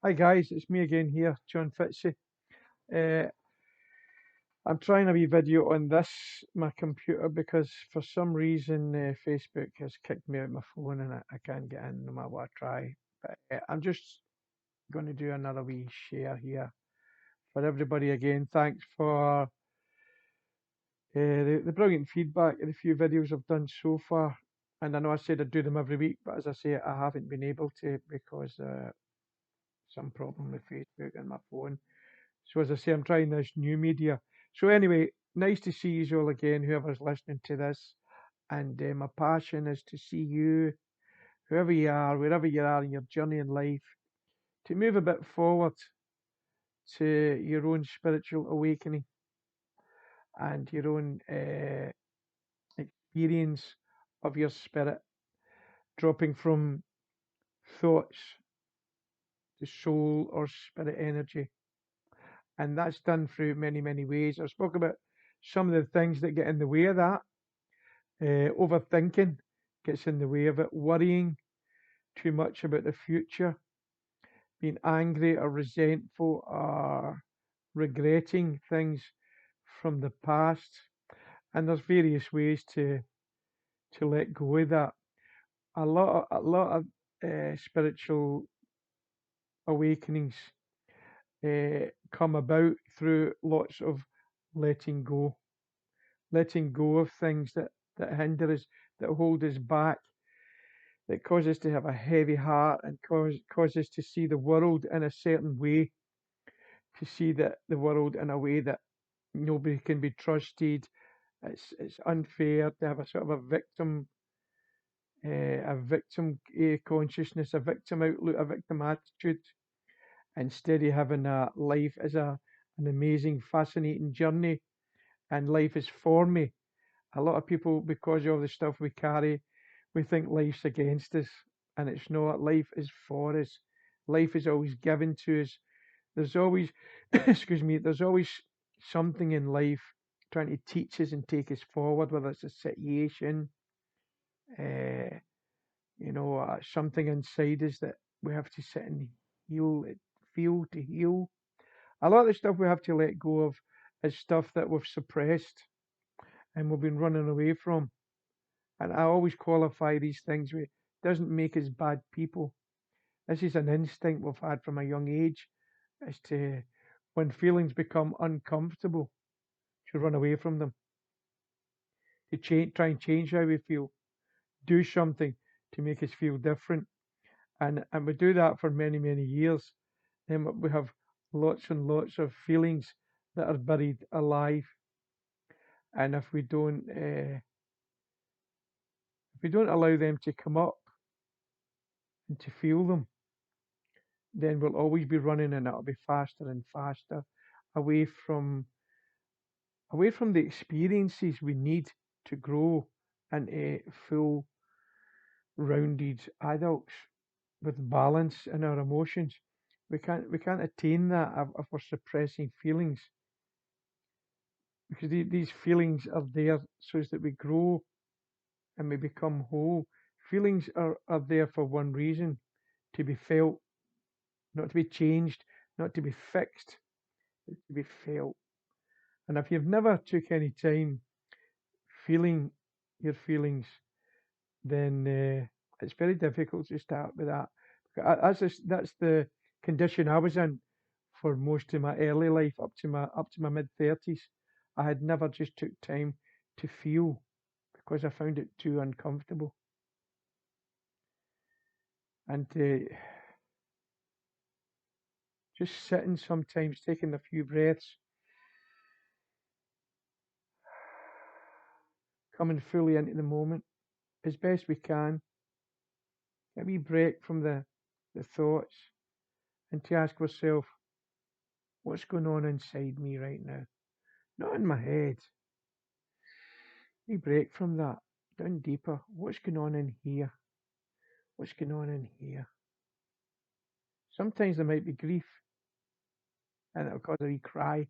Hi guys, it's me again here, John Fitzy. Uh, I'm trying a wee video on this my computer because for some reason Facebook has kicked me out my phone and I can't get in no matter what I try. But I'm just going to do another wee share here for everybody again. Thanks for the brilliant feedback of the few videos I've done so far. And I know I said I'd do them every week, but as I say, I haven't been able to because some problem with Facebook and my phone. So as I say, I'm trying this new media. So anyway, nice to see you all again, whoever's listening to this. And my passion is to see you, whoever you are, wherever you are in your journey in life, to move a bit forward to your own spiritual awakening and your own experience of your spirit, dropping from thoughts to soul or spirit energy. And that's done through many, many ways. I spoke about some of the things that get in the way of that. Overthinking gets in the way of it, worrying too much about the future, being angry or resentful or regretting things from the past. And there's various ways to let go of that. A lot of spiritual awakenings come about through lots of letting go, letting go of things that hinder us, that hold us back, that cause us to have a heavy heart and cause us to see the world in a certain way, to see that the world in a way that nobody can be trusted. It's unfair to have a sort of a victim consciousness, a victim outlook, a victim attitude, instead of having a life as an amazing, fascinating journey, and life is for me. A lot of people, because of the stuff we carry, we think life's against us, and it's not. Life is for us. Life is always given to us. There's always, excuse me, there's always something in life trying to teach us and take us forward, whether it's a situation, uh, something inside us that we have to sit and heal, feel to heal. A lot of the stuff we have to let go of is stuff that we've suppressed and we've been running away from. And I always qualify these things with doesn't make us bad people. This is an instinct we've had from a young age, is to, when feelings become uncomfortable, to run away from them, to try and change how we feel, do something to make us feel different. And we do that for many, many years. Then we have lots and lots of feelings that are buried alive. And if we don't allow them to come up and to feel them, then we'll always be running and it'll be faster and faster away from away from the experiences we need to grow into full rounded adults with balance in our emotions. We can't attain that if we're suppressing feelings, because these feelings are there so as that we grow and we become whole. Feelings are there for one reason: to be felt, not to be changed, not to be fixed, but to be felt. And if you've never took any time feeling your feelings, then it's very difficult to start with that. That's the condition I was in for most of my early life, up to my mid 30s. I had never just took time to feel because I found it too uncomfortable. And just sitting sometimes, taking a few breaths, coming fully into the moment as best we can, get a wee break from the thoughts, and to ask ourselves, what's going on inside me right now? Not in my head. We break from that, down deeper. What's going on in here? What's going on in here? Sometimes there might be grief and it'll cause a wee cry.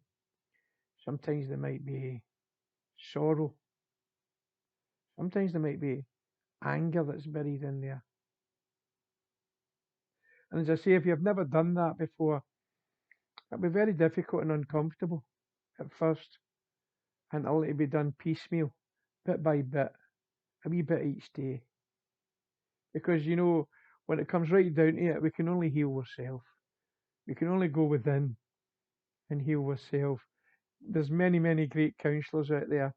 Sometimes there might be sorrow. Sometimes there might be anger that's buried in there. And as I say, if you've never done that before, it'll be very difficult and uncomfortable at first, and it'll be done piecemeal, bit by bit, a wee bit each day. Because when it comes right down to it, we can only heal ourselves. We can only go within and heal ourselves. There's many, many great counsellors out there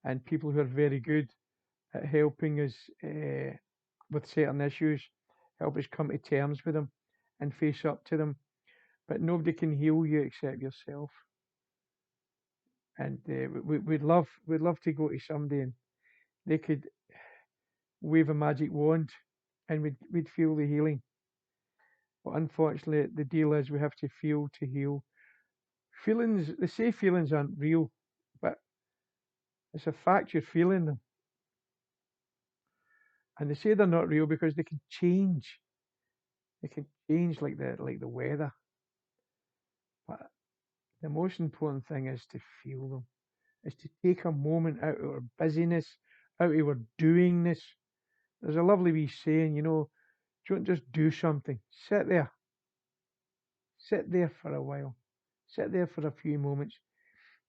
and people who are very good at helping us with certain issues, help us come to terms with them and face up to them. But nobody can heal you except yourself. And we'd love to go to somebody and they could wave a magic wand and we'd feel the healing. But unfortunately, the deal is we have to feel to heal. Feelings, they say feelings aren't real, but it's a fact you're feeling them. And they say they're not real because they can change. They can change like the weather. But the most important thing is to feel them, is to take a moment out of our busyness, out of our doingness. There's a lovely wee saying, don't just do something. Sit there. Sit there for a while. Sit there for a few moments.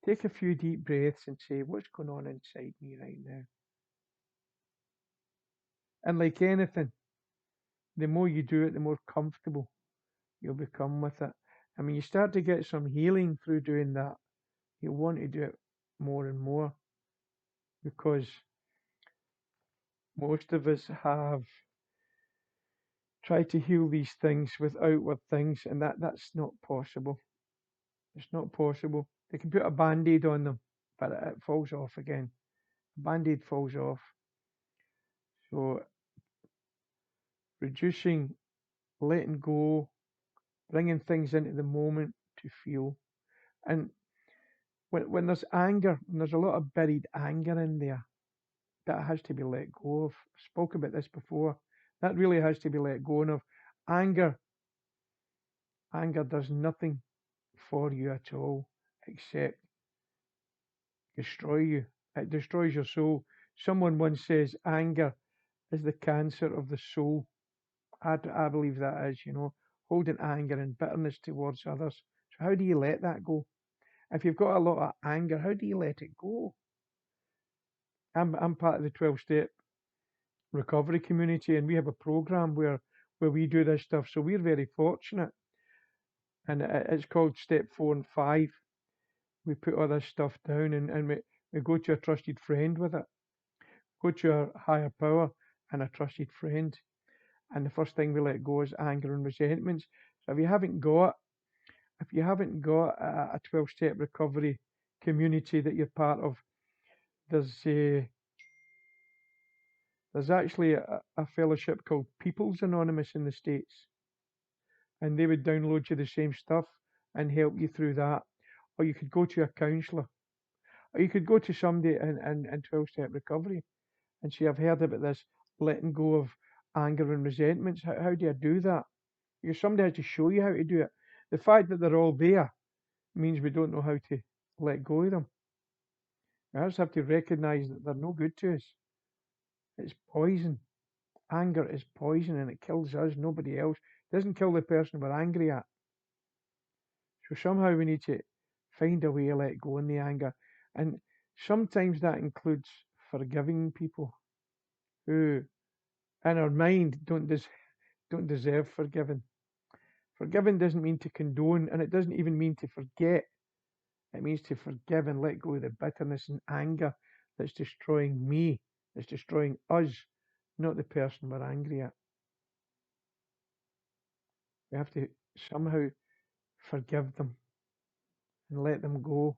Take a few deep breaths and say, what's going on inside me right now? And like anything, the more you do it, the more comfortable you'll become with it. And when you start to get some healing through doing that, you'll want to do it more and more because most of us have tried to heal these things with outward things, and that's not possible. It's not possible. They can put a band-aid on them, but it falls off again. The band-aid falls off. So reducing, letting go, bringing things into the moment to feel. And when there's anger, when there's a lot of buried anger in there, that has to be let go of. I spoke about this before. That really has to be let go of. Anger, anger does nothing for you at all except destroy you. It destroys your soul. Someone once says anger is the cancer of the soul. I believe that is, holding anger and bitterness towards others. So how do you let that go? If you've got a lot of anger, how do you let it go? I'm part of the 12-step recovery community, and we have a program where we do this stuff. So we're very fortunate, and it's called Step 4 and 5. We put all this stuff down, and we go to a trusted friend with it. Go to our higher power and a trusted friend. And the first thing we let go is anger and resentments. So if you haven't got a 12-step recovery community that you're part of, there's actually a fellowship called People's Anonymous in the States, and they would download you the same stuff and help you through that. Or you could go to a counsellor, or you could go to somebody in 12-step recovery and say, I've heard about this letting go of anger and resentments. How do I do that? Because somebody has to show you how to do it. The fact that they're all there means we don't know how to let go of them. We just have to recognize that they're no good to us. It's poison. Anger is poison and it kills us, nobody else. It doesn't kill the person we're angry at. So somehow we need to find a way to let go of the anger. And sometimes that includes forgiving people who, in our mind, don't deserve forgiving. Forgiving doesn't mean to condone, and it doesn't even mean to forget. It means to forgive and let go of the bitterness and anger that's destroying me, that's destroying us, not the person we're angry at. We have to somehow forgive them and let them go.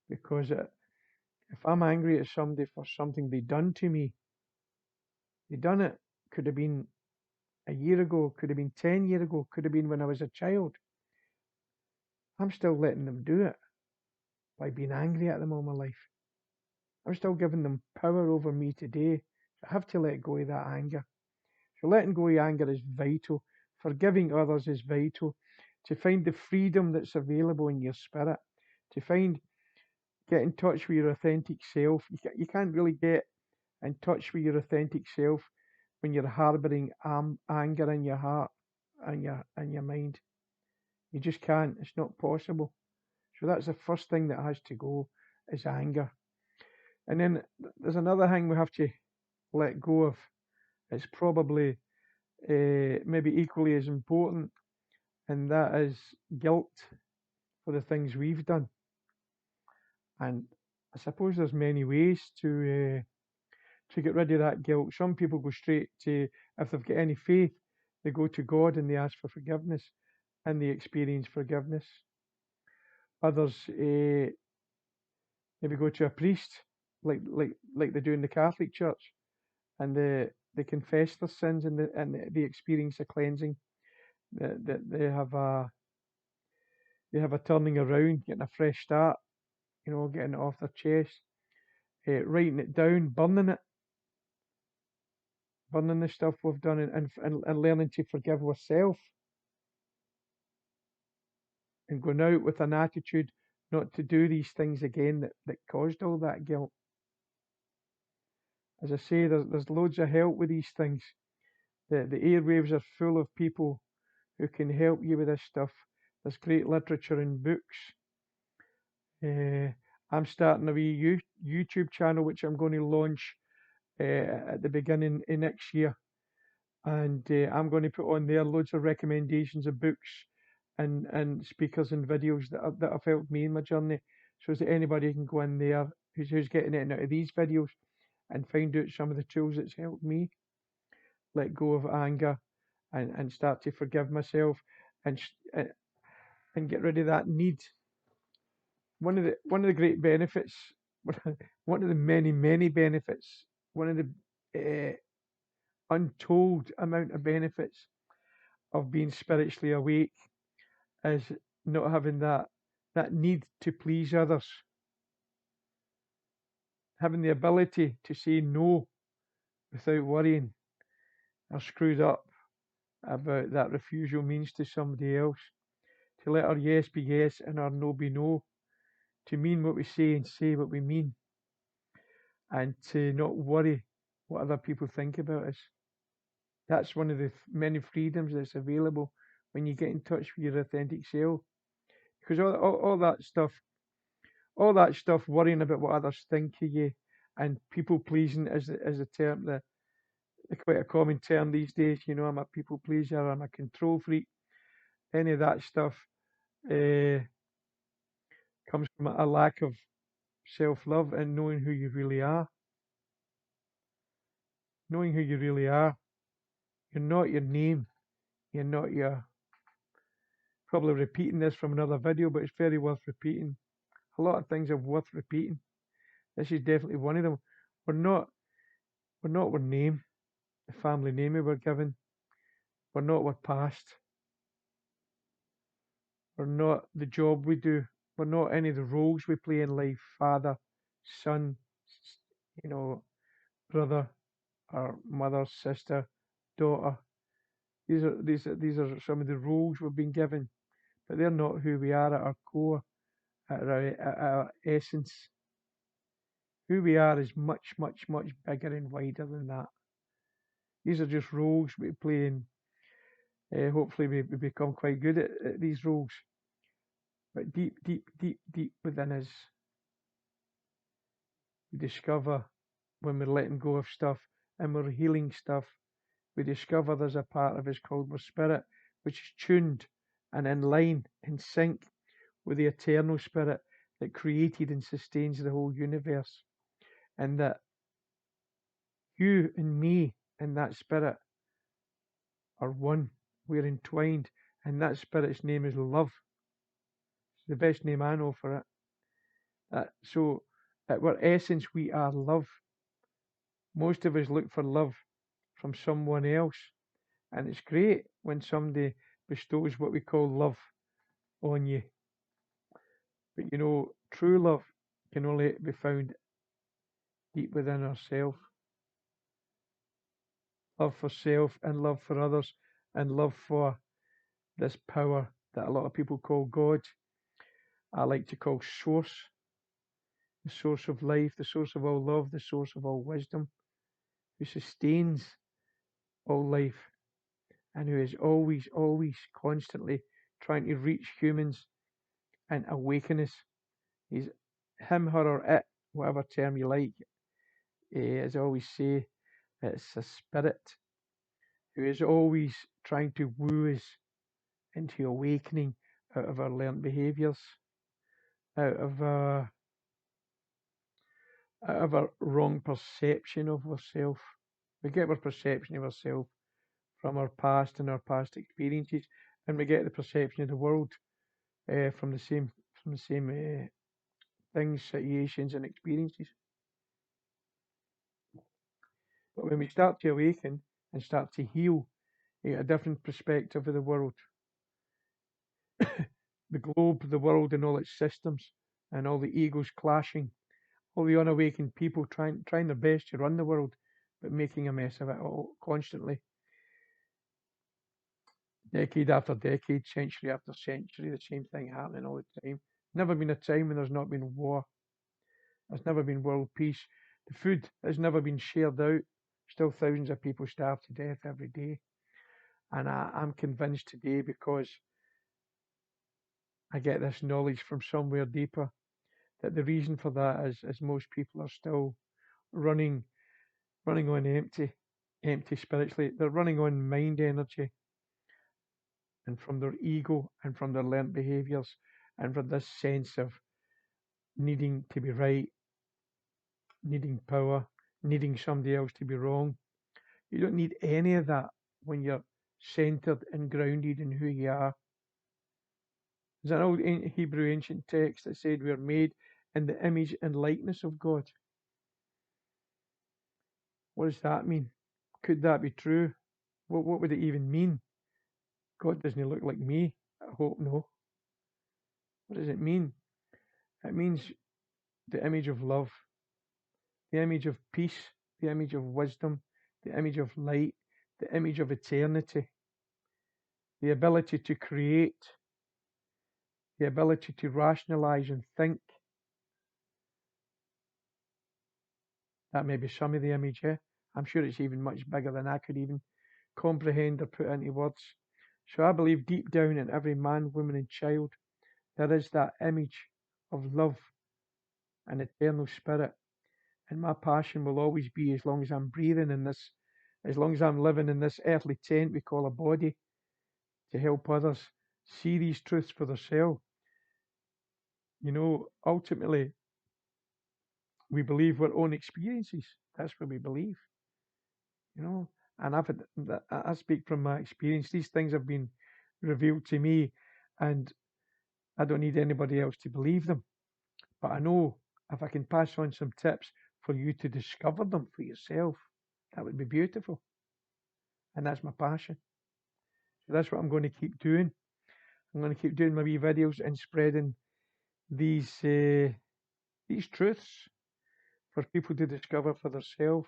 Because if I'm angry at somebody for something they done to me, they done it, could have been a year ago, could have been 10 years ago, could have been when I was a child. I'm still letting them do it by being angry at them all my life. I'm still giving them power over me today. I have to let go of that anger. So letting go of anger is vital. Forgiving others is vital. To find the freedom that's available in your spirit. Get in touch with your authentic self. You can't really get in touch with your authentic self when you're harboring anger in your heart. and your mind. You just can't. It's not possible. So that's the first thing that has to go is anger. And then there's another thing we have to let go of. It's probably maybe equally as important, and that is guilt for the things we've done. And I suppose there's many ways to get rid of that guilt. Some people go straight to, if they've got any faith, they go to God and they ask for forgiveness and they experience forgiveness. Others maybe go to a priest, like they do in the Catholic Church, and they confess their sins and they experience a cleansing. That they have a turning around, getting a fresh start. Getting it off their chest, writing it down, burning the stuff we've done, and learning to forgive ourselves, and going out with an attitude not to do these things again that caused all that guilt. As I say, there's loads of help with these things. The airwaves are full of people who can help you with this stuff. There's great literature and books. I'm starting a wee YouTube channel which I'm going to launch at the beginning of next year, and I'm going to put on there loads of recommendations of books and speakers and videos that have helped me in my journey, so that anybody can go in there who's getting it out of these videos and find out some of the tools that's helped me let go of anger and start to forgive myself and and get rid of that need. One of the great benefits, one of the many benefits, one of the untold amount of benefits of being spiritually awake is not having that need to please others, having the ability to say no without worrying or screwed up about that refusal means to somebody else, to let our yes be yes and our no be no, to mean what we say and say what we mean, and to not worry what other people think about us. That's one of the many freedoms that's available when you get in touch with your authentic self. Because all that stuff, worrying about what others think of you, and people pleasing is a term that quite a common term these days. I'm a people pleaser, I'm a control freak. Any of that stuff uh, comes from a lack of self-love and knowing who you really are. Knowing who you really are. You're not your name. You're not your. Probably repeating this from another video, but it's very worth repeating. A lot of things are worth repeating. This is definitely one of them. We're not. We're not our name, the family name we were given. We're not our past. We're not the job we do. We're not any of the roles we play in life. Father, son, you know, brother, or mother, sister, daughter. These are some of the roles we've been given, but they're not who we are at our core, at our essence. Who we are is much, much, much bigger and wider than that. These are just roles we play, and hopefully we become quite good at these roles. But deep, deep, deep, deep within us, we discover when we're letting go of stuff and we're healing stuff, we discover there's a part of us called our spirit, which is tuned and in line, in sync with the eternal spirit that created and sustains the whole universe. And that you and me and that spirit are one. We're entwined. And that spirit's name is love. It's the best name I know for it. So, at our essence, we are love. Most of us look for love from someone else. And it's great when somebody bestows what we call love on you. But true love can only be found deep within ourselves. Love for self and love for others and love for this power that a lot of people call God. I like to call source, the source of life, the source of all love, the source of all wisdom, who sustains all life and who is always, always, constantly trying to reach humans and awaken us. He's him, her, or it, whatever term you like. As I always say, it's a spirit who is always trying to woo us into awakening out of our learned behaviours, out of our wrong perception of ourselves. We get our perception of ourselves from our past and our past experiences, and we get the perception of the world from the same things, situations, and experiences. But when we start to awaken and start to heal, you get a different perspective of the world, the globe, the world, and all its systems, and all the egos clashing, all the unawakened people trying their best to run the world, but making a mess of it all constantly, decade after decade, century after century, the same thing happening all the time. Never been a time when there's not been war. There's never been world peace. The food has never been shared out. Still, thousands of people starve to death every day. And I'm convinced today, because I get this knowledge from somewhere deeper, that the reason for that is most people are still running on empty spiritually. They're running on mind energy and from their ego and from their learnt behaviors and from this sense of needing to be right, needing power, needing somebody else to be wrong. You don't need any of that when you're centered and grounded in who you are. There's an old Hebrew ancient text that said we are made in the image and likeness of God. What does that mean? Could that be true? What would it even mean? God doesn't look like me. I hope no. What does it mean? It means the image of love, the image of peace, the image of wisdom, the image of light, the image of eternity, the ability to create, the ability to rationalize and think. That may be some of the image, yeah. I'm sure it's even much bigger than I could even comprehend or put into words. So I believe deep down in every man, woman, and child, there is that image of love and eternal spirit. And my passion will always be, as long as I'm breathing in this, as long as I'm living in this earthly tent we call a body, to help others see these truths for themselves. Ultimately, we believe our own experiences. That's what we believe. you know. And I speak from my experience. These things have been revealed to me, and I don't need anybody else to believe them. But I know if I can pass on some tips for you to discover them for yourself, that would be beautiful. And that's my passion. So that's what I'm going to keep doing. I'm going to keep doing my wee videos and spreading these truths for people to discover for themselves.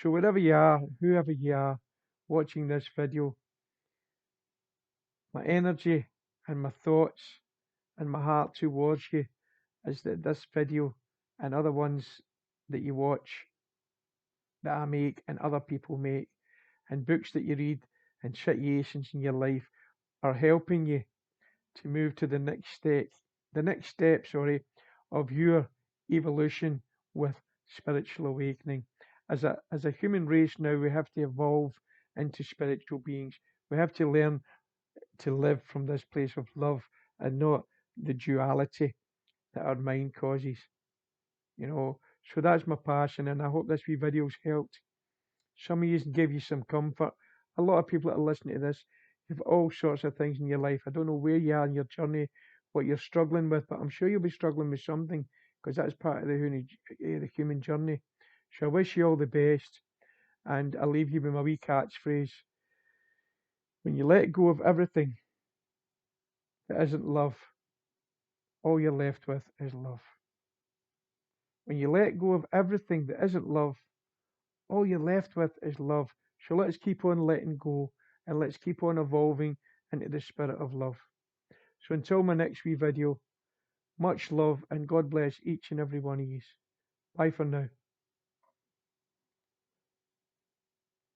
So wherever you are, whoever you are, watching this video, my energy and my thoughts and my heart towards you is that this video and other ones that you watch, that I make and other people make, and books that you read and situations in your life are helping you to move to the next step, of your evolution with spiritual awakening. As a human race now, we have to evolve into spiritual beings. We have to learn to live from this place of love and not the duality that our mind causes. So that's my passion, and I hope this wee video's helped some of you and give you some comfort. A lot of people that are listening to this, you have all sorts of things in your life. I don't know where you are in your journey, what you're struggling with, but I'm sure you'll be struggling with something, because that's part of the human journey. So I wish you all the best, and I'll leave you with my wee catchphrase. When you let go of everything that isn't love, all you're left with is love. When you let go of everything that isn't love, all you're left with is love. So let's keep on letting go, and let's keep on evolving into the spirit of love. So until my next wee video, much love and God bless each and every one of you. Bye for now.